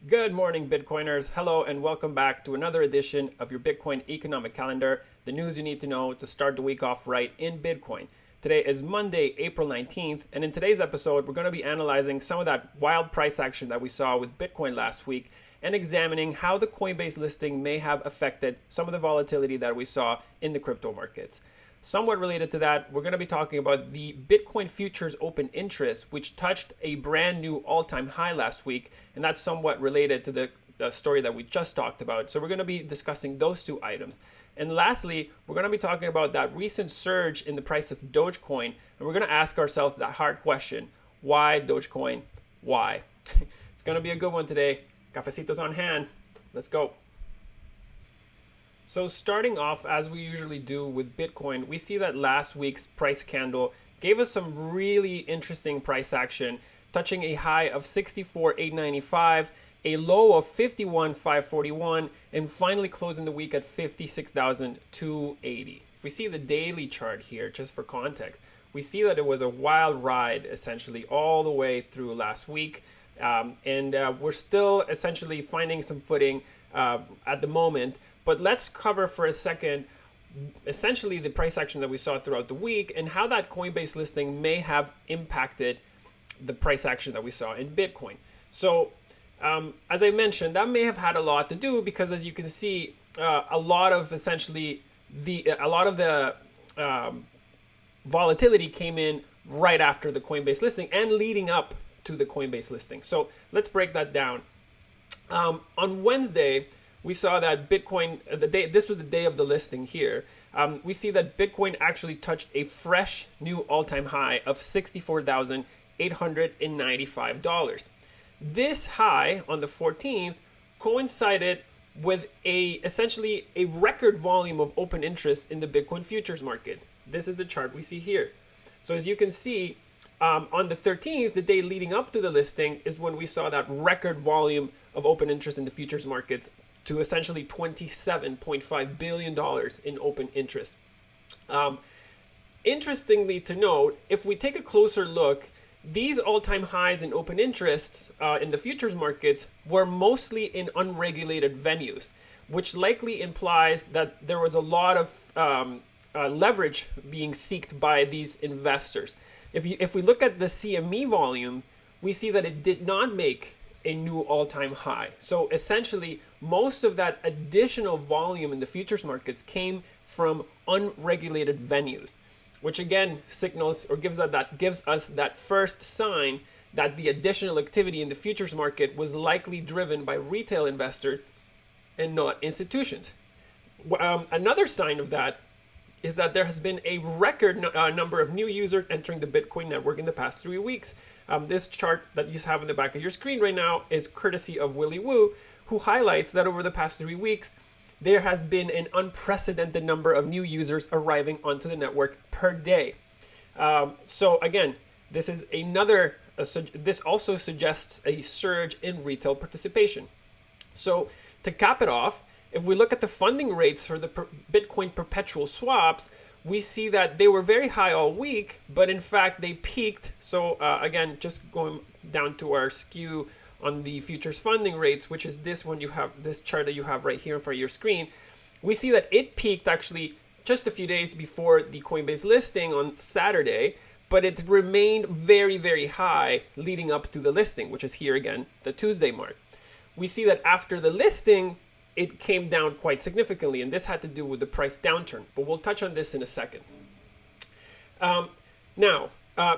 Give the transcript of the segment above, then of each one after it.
Good morning, Bitcoiners. Hello, and welcome back to another edition of your Bitcoin economic calendar, the news you need to know to start the week off right in Bitcoin. Today is Monday, April 19th, and in today's episode, we're going to be analyzing some of that wild price action that we saw with Bitcoin last week and examining how the Coinbase listing may have affected some of the volatility that we saw in the crypto markets. Somewhat related to that, we're going to be talking about the Bitcoin futures open interest, which touched a brand new all-time high last week, and that's somewhat related to the story that we just talked about. So we're going to be discussing those two items. And lastly, we're going to be talking about that recent surge in the price of Dogecoin, and we're going to ask ourselves that hard question: why Dogecoin? Why? It's going to be a good one today. Cafecitos on hand. Let's go. So starting off, as we usually do with Bitcoin, we see that last week's price candle gave us some really interesting price action, touching a high of 64,895, a low of 51,541, and finally closing the week at 56,280. If we see the daily chart here, just for context, we see that it was a wild ride essentially all the way through last week. And we're essentially finding some footing at the moment. But let's cover for a second essentially the price action that we saw throughout the week and how that Coinbase listing may have impacted the price action that we saw in Bitcoin. So as I mentioned, that may have had a lot to do because, as you can see, a lot of the volatility came in right after the Coinbase listing and leading up to the Coinbase listing. So let's break that down. On Wednesday, we saw that Bitcoin, this was the day of the listing here. We see that Bitcoin actually touched a fresh new all-time high of $64,895. This high on the 14th coincided with essentially a record volume of open interest in the Bitcoin futures market. This is the chart we see here. So as you can see, on the 13th, the day leading up to the listing, is when we saw that record volume of open interest in the futures markets to essentially $27.5 billion in open interest. Interestingly to note, if we take a closer look, these all-time highs in open interest in the futures markets were mostly in unregulated venues, which likely implies that there was a lot of leverage being sought by these investors. If we look at the CME volume, we see that it did not make a new all-time high. So essentially, most of that additional volume in the futures markets came from unregulated venues, which again signals or gives us that first sign that the additional activity in the futures market was likely driven by retail investors and not institutions. Another sign of that is that there has been a record number of new users entering the Bitcoin network in the past 3 weeks. This chart that you have in the back of your screen right now is courtesy of Willy Woo, who highlights that over the past 3 weeks, there has been an unprecedented number of new users arriving onto the network per day. So again, this is this also suggests a surge in retail participation. So to cap it off, if we look at the funding rates for the Bitcoin perpetual swaps, we see that they were very high all week, but in fact they peaked. So again, just going down to our skew on the futures funding rates, which is this chart that you have right here in front of your screen, we see that it peaked actually just a few days before the Coinbase listing on Saturday, but it remained very, very high leading up to the listing, which is here again, the Tuesday mark. We see that after the listing, it came down quite significantly, and this had to do with the price downturn, but we'll touch on this in a second. Now,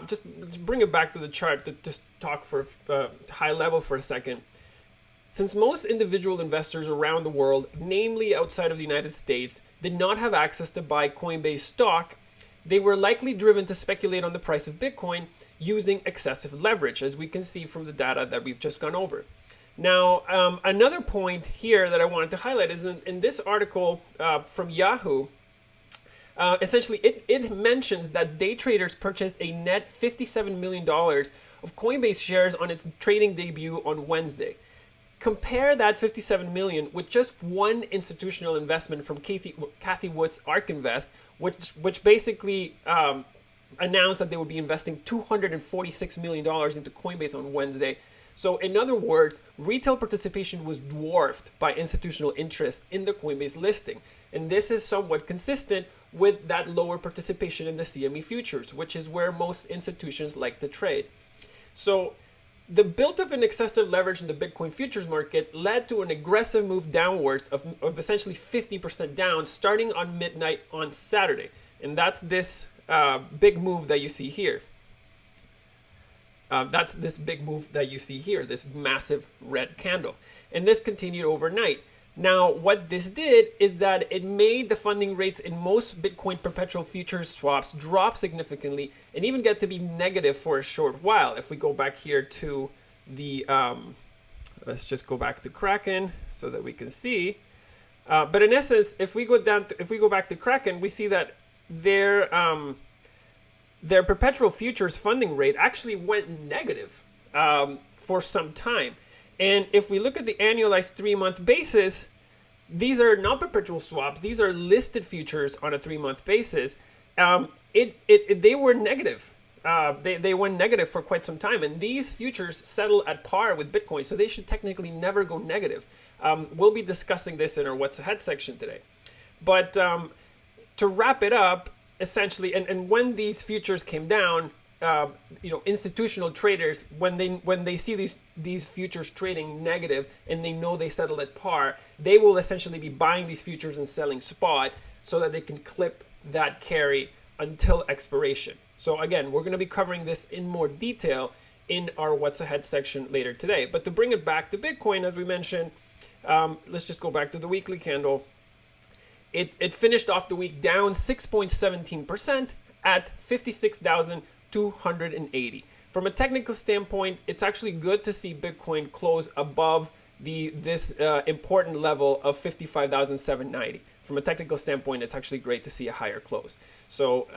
just bring it back to the chart to just talk for high level for a second. Since most individual investors around the world, namely outside of the United States, did not have access to buy Coinbase stock, they were likely driven to speculate on the price of Bitcoin using excessive leverage, as we can see from the data that we've just gone over. Now, another point here that I wanted to highlight is in this article from Yahoo, essentially it mentions that day traders purchased a net $57 million of Coinbase shares on its trading debut on Wednesday. Compare that $57 million with just one institutional investment from Cathie Wood's ARK Invest, which basically announced that they would be investing $246 million into Coinbase on Wednesday. So in other words, retail participation was dwarfed by institutional interest in the Coinbase listing. And this is somewhat consistent with that lower participation in the CME futures, which is where most institutions like to trade. So the built-up and excessive leverage in the Bitcoin futures market led to an aggressive move downwards of essentially 50% down starting on midnight on Saturday. And that's this big move that you see here. That's this big move that you see here, this massive red candle. And this continued overnight. Now, what this did is that it made the funding rates in most Bitcoin perpetual futures swaps drop significantly and even get to be negative for a short while. If we go back here to the, let's just go back to Kraken so that we can see. But in essence, if we go back to Kraken, we see that their perpetual futures funding rate actually went negative for some time. And if we look at the annualized 3-month basis, these are not perpetual swaps. These are listed futures on a 3-month basis. They were negative. They went negative for quite some time. And these futures settle at par with Bitcoin, so they should technically never go negative. We'll be discussing this in our What's Ahead section today. But to wrap it up, essentially, and when these futures came down, institutional traders, when they see these futures trading negative and they know they settle at par, they will essentially be buying these futures and selling spot so that they can clip that carry until expiration. So again, we're going to be covering this in more detail in our What's Ahead section later today. But to bring it back to Bitcoin, as we mentioned, let's just go back to the weekly candle. It finished off the week down 6.17% at 56,280. From a technical standpoint, it's actually good to see Bitcoin close above this important level of 55,790. From a technical standpoint, it's actually great to see a higher close. So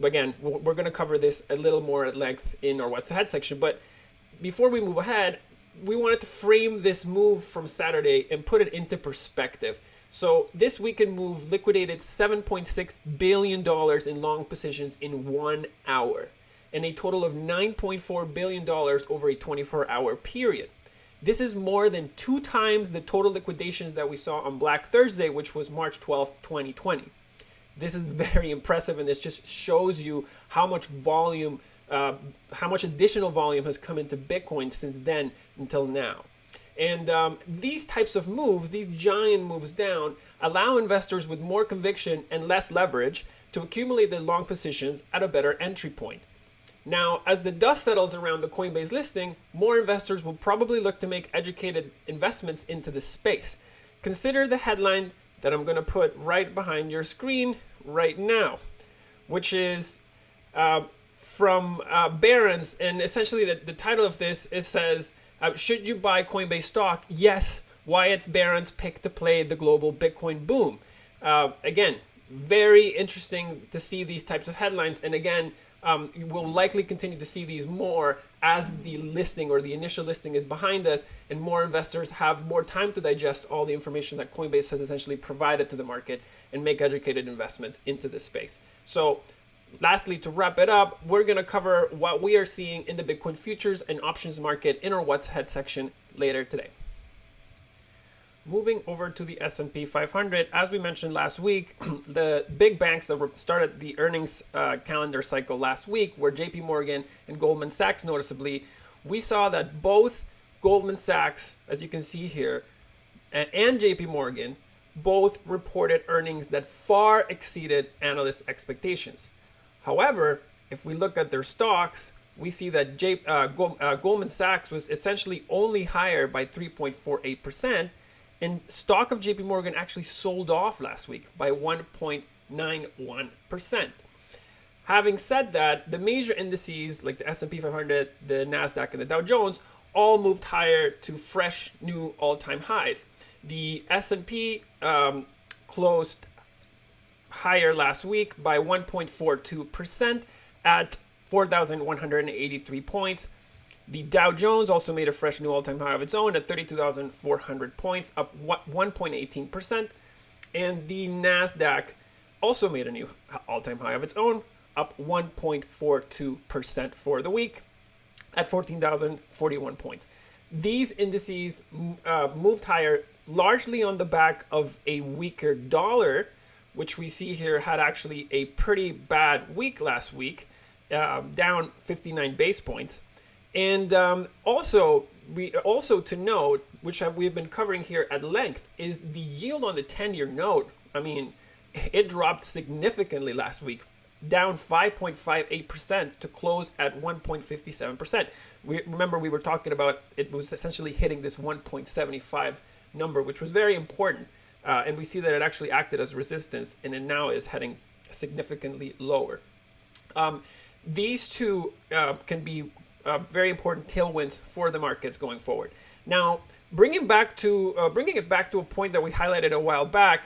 again, we're going to cover this a little more at length in our What's Ahead section. But before we move ahead, we wanted to frame this move from Saturday and put it into perspective. So this weekend move liquidated $7.6 billion in long positions in 1 hour, and a total of $9.4 billion over a 24-hour period. This is more than 2 times the total liquidations that we saw on Black Thursday, which was March 12th, 2020. This is very impressive, and this just shows you how much volume, how much additional volume has come into Bitcoin since then until now. And these types of moves, these giant moves down, allow investors with more conviction and less leverage to accumulate their long positions at a better entry point. Now, as the dust settles around the Coinbase listing, more investors will probably look to make educated investments into this space. Consider the headline that I'm going to put right behind your screen right now, which is from Barron's, and essentially the title of this, it says, should you buy Coinbase stock? Yes. Why it's Barron's pick to play the global Bitcoin boom. Again, very interesting to see these types of headlines. And again, we'll likely continue to see these more as the listing or the initial listing is behind us and more investors have more time to digest all the information that Coinbase has essentially provided to the market and make educated investments into this space. So lastly, to wrap it up, we're going to cover what we are seeing in the Bitcoin futures and options market in our What's Ahead section later today. Moving over to the S&P 500, as we mentioned last week, the big banks that started the earnings calendar cycle last week were JP Morgan and Goldman Sachs noticeably. We saw that both Goldman Sachs, as you can see here, and JP Morgan both reported earnings that far exceeded analysts' expectations. However, if we look at their stocks, we see that Goldman Sachs was essentially only higher by 3.48%, and stock of JP Morgan actually sold off last week by 1.91%. Having said that, the major indices like the S&P 500, the NASDAQ, and the Dow Jones all moved higher to fresh new all-time highs. The S&P closed higher last week by 1.42% at 4,183 points. The Dow Jones also made a fresh new all-time high of its own at 32,400 points, up 1.18%. And the NASDAQ also made a new all-time high of its own, up 1.42% for the week. at 14,041 points. These indices moved higher largely on the back of a weaker dollar, which we see here had actually a pretty bad week last week, down 59 base points. And also to note, which we've been covering here at length, is the yield on the 10-year note. I mean, it dropped significantly last week, down 5.58% to close at 1.57%. Remember, we were talking about it was essentially hitting this 1.75 number, which was very important. And we see that it actually acted as resistance, and it now is heading significantly lower. These two can be very important tailwinds for the markets going forward. Now, bringing it back to a point that we highlighted a while back,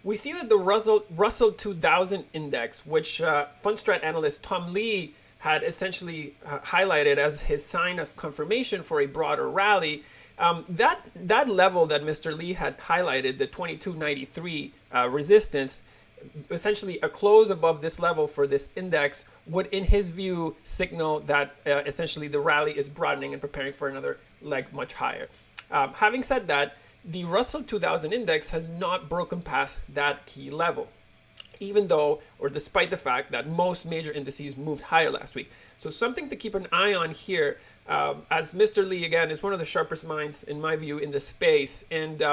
we see that the Russell 2000 index, which Fundstrat analyst Tom Lee had essentially highlighted as his sign of confirmation for a broader rally, that level that Mr. Lee had highlighted, the 2293 resistance, essentially a close above this level for this index would, in his view, signal that essentially the rally is broadening and preparing for another leg much higher. Having said that, the Russell 2000 index has not broken past that key level, even though, or despite the fact that most major indices moved higher last week. So something to keep an eye on here, as Mr. Lee, again, is one of the sharpest minds, in my view, in the space. And,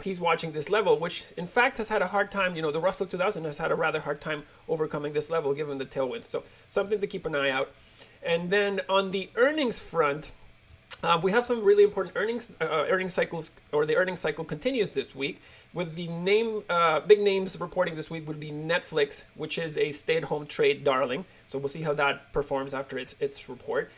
he's watching this level, which in fact has had a hard time, the Russell 2000 has had a rather hard time overcoming this level given the tailwinds. So something to keep an eye out. And then on the earnings front, we have some really important earnings cycles, or the earnings cycle continues this week, with the big names reporting this week would be Netflix, which is a stay-at-home trade darling. So we'll see how that performs after its report.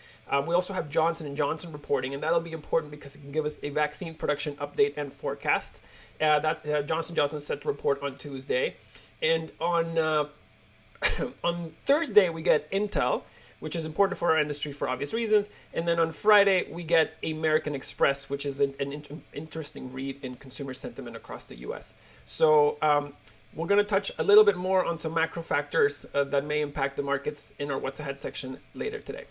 We also have Johnson & Johnson reporting, and that'll be important because it can give us a vaccine production update and forecast. Johnson & Johnson is set to report on Tuesday. And on on Thursday, we get Intel, which is important for our industry for obvious reasons. And then on Friday, we get American Express, which is an interesting read in consumer sentiment across the U.S. So we're going to touch a little bit more on some macro factors that may impact the markets in our What's Ahead section later today.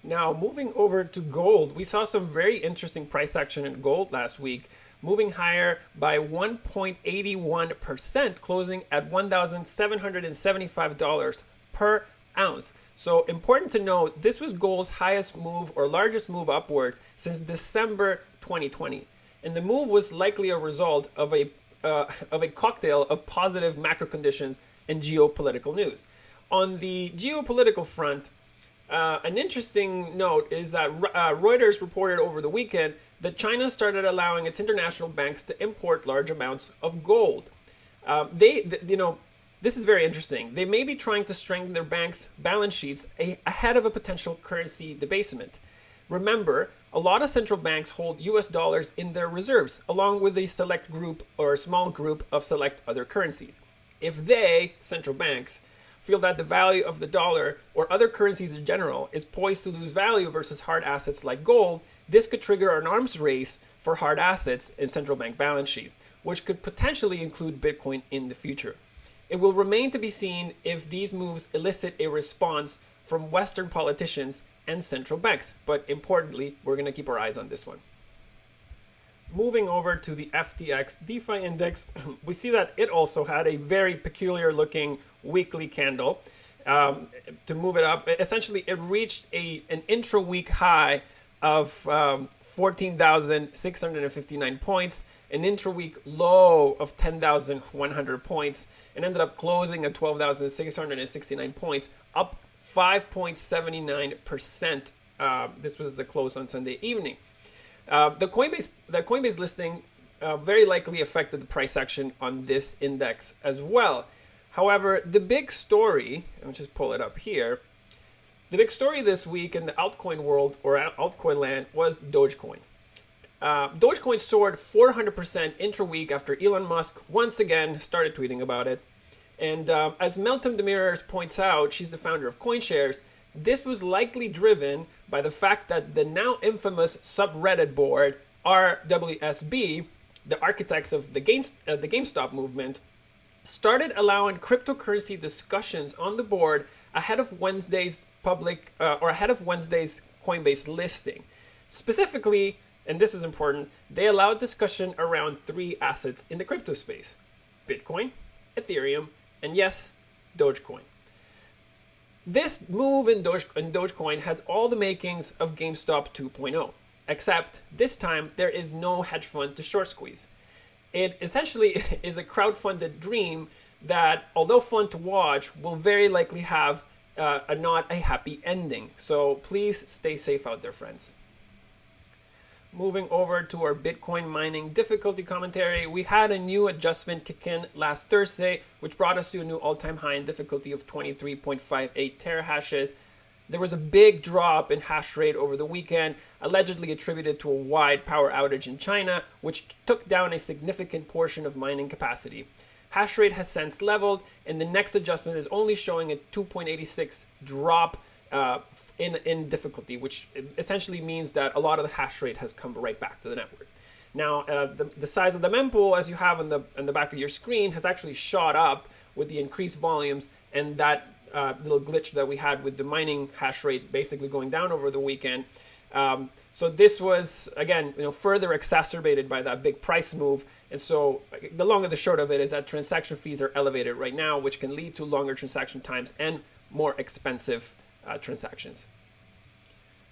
Now, moving over to gold, we saw some very interesting price action in gold last week, moving higher by 1.81%, closing at $1,775 per ounce. So important to note, this was gold's highest move or largest move upwards since December 2020. And the move was likely a result of a cocktail of positive macro conditions and geopolitical news. On the geopolitical front, an interesting note is that Reuters reported over the weekend that China started allowing its international banks to import large amounts of gold. This is very interesting. They may be trying to strengthen their banks' balance sheets ahead of a potential currency debasement. Remember, a lot of central banks hold US dollars in their reserves, along with a select group or a small group of select other currencies. If they, central banks, feel that the value of the dollar or other currencies in general is poised to lose value versus hard assets like gold, this could trigger an arms race for hard assets in central bank balance sheets, which could potentially include Bitcoin in the future. It will remain to be seen if these moves elicit a response from Western politicians and central banks, but importantly, we're going to keep our eyes on this one. Moving over to the FTX DeFi index, we see that it also had a very peculiar looking weekly candle to move it up. Essentially, it reached an intra-week high of 14,659 points, an intra-week low of 10,100 points, and ended up closing at 12,669 points, up 5.79%. This was the close on Sunday evening. The Coinbase listing very likely affected the price action on this index as well. However, the big story, let me just pull it up here. The big story this week in the altcoin world or altcoin land was Dogecoin. Dogecoin soared 400% intra-week after Elon Musk once again started tweeting about it. And as Meltem Demirors points out, she's the founder of CoinShares, this was likely driven by the fact that the now infamous subreddit board, RWSB, the architects of the GameStop movement, started allowing cryptocurrency discussions on the board ahead of Wednesday's Coinbase listing. Specifically, and this is important, they allowed discussion around three assets in the crypto space: Bitcoin, Ethereum, and yes, Dogecoin. This move in Dogecoin has all the makings of GameStop 2.0, except this time there is no hedge fund to short squeeze. It essentially is a crowdfunded dream that, although fun to watch, will very likely have not a happy ending. So please stay safe out there, friends. Moving over to our Bitcoin mining difficulty commentary, we had a new adjustment kick in last Thursday, which brought us to a new all-time high in difficulty of 23.58 terahashes. There was a big drop in hash rate over the weekend, allegedly attributed to a wide power outage in China, which took down a significant portion of mining capacity. Hash rate has since leveled, and the next adjustment is only showing a 2.86 drop in difficulty, which essentially means that a lot of the hash rate has come right back to the network. Now, the size of the mempool, as you have on the back of your screen, has actually shot up with the increased volumes, and that little glitch that we had with the mining hash rate basically going down over the weekend. So this was, again, further exacerbated by that big price move. And so the long and the short of it is that transaction fees are elevated right now, which can lead to longer transaction times and more expensive transactions.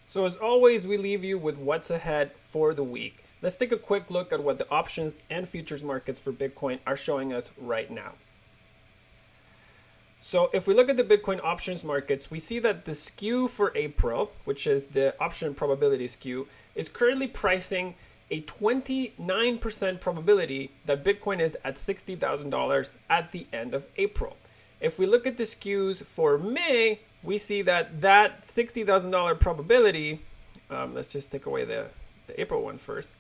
So as always, we leave you with what's ahead for the week. Let's take a quick look at what the options and futures markets for Bitcoin are showing us right now. So if we look at the Bitcoin options markets, we see that the skew for April, which is the option probability skew, is currently pricing a 29% probability that Bitcoin is at $60,000 at the end of April. If we look at the skews for May, we see that $60,000 probability, let's just take away the April one first.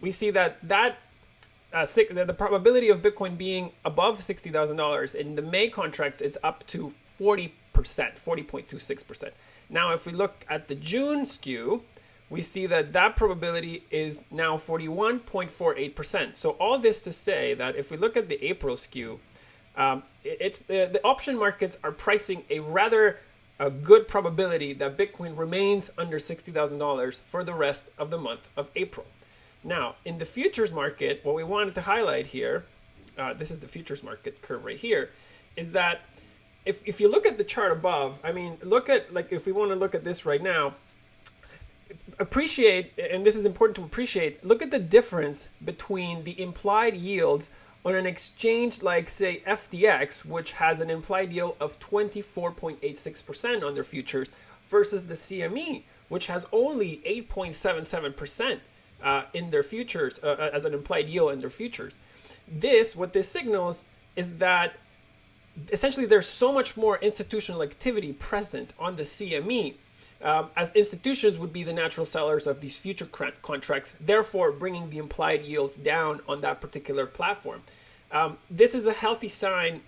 We see that the probability of Bitcoin being above $60,000 in the May contracts, it's up to 40%, 40.26%. Now, if we look at the June skew, we see that probability is now 41.48%. So all this to say that if we look at the April skew, the option markets are pricing a good probability that Bitcoin remains under $60,000 for the rest of the month of April. Now, in the futures market, what we wanted to highlight here, this is the futures market curve right here, is that if you look at the chart above, if we want to look at this right now, appreciate, and this is important to appreciate, look at the difference between the implied yields on an exchange like, say, FTX, which has an implied yield of 24.86% on their futures, versus the CME, which has only 8.77% in their futures, as an implied yield in their futures. What this signals is that essentially there's so much more institutional activity present on the CME, as institutions would be the natural sellers of these future contracts, therefore bringing the implied yields down on that particular platform. This is a healthy sign,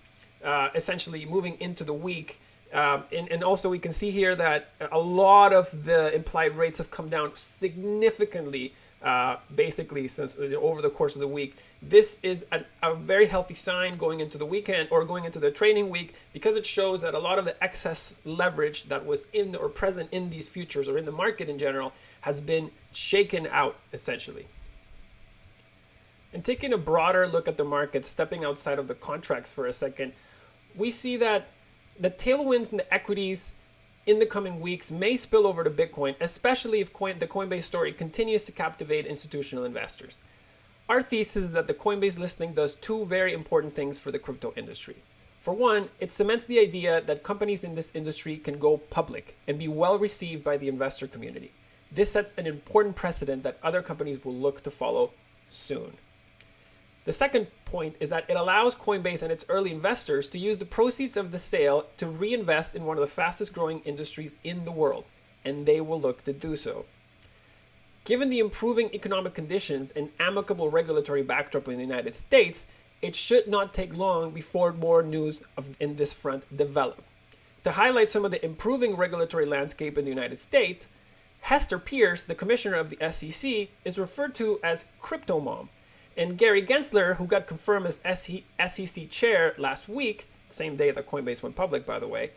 essentially moving into the week. And also we can see here that a lot of the implied rates have come down significantly, basically since over the course of the week. This is a very healthy sign going into the weekend or going into the trading week, because it shows that a lot of the excess leverage that was in or present in these futures or in the market in general has been shaken out, essentially. And taking a broader look at the market, stepping outside of the contracts for a second, we see that the tailwinds in the equities in the coming weeks may spill over to Bitcoin, especially if the Coinbase story continues to captivate institutional investors. Our thesis is that the Coinbase listing does two very important things for the crypto industry. For one, it cements the idea that companies in this industry can go public and be well received by the investor community. This sets an important precedent that other companies will look to follow soon. The second point is that it allows Coinbase and its early investors to use the proceeds of the sale to reinvest in one of the fastest growing industries in the world, and they will look to do so. Given the improving economic conditions and amicable regulatory backdrop in the United States, it should not take long before more news in this front develop. To highlight some of the improving regulatory landscape in the United States, Hester Pierce, the commissioner of the SEC, is referred to as Crypto Mom. And Gary Gensler, who got confirmed as SEC chair last week, same day that Coinbase went public, by the way,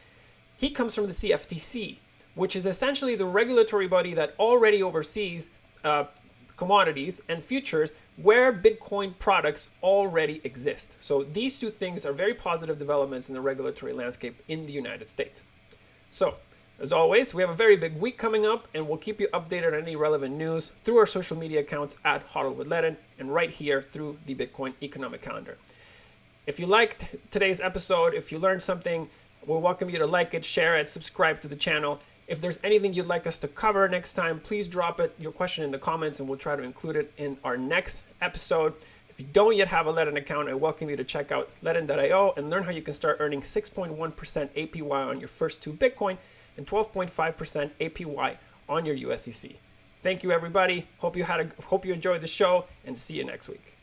He comes from the CFTC, which is essentially the regulatory body that already oversees commodities and futures where Bitcoin products already exist. So these two things are very positive developments in the regulatory landscape in the United States. So, as always, we have a very big week coming up, and we'll keep you updated on any relevant news through our social media accounts at Hodl with Ledin and right here through the Bitcoin Economic Calendar. If you liked today's episode, if you learned something, we'll welcome you to like it, share it, subscribe to the channel. If there's anything you'd like us to cover next time, please drop your question in the comments and we'll try to include it in our next episode. If you don't yet have a Ledin account, I welcome you to check out ledin.io and learn how you can start earning 6.1% APY on your first 2 Bitcoin and 12.5% APY on your USDC. Thank you, everybody. Hope you enjoyed the show, and see you next week.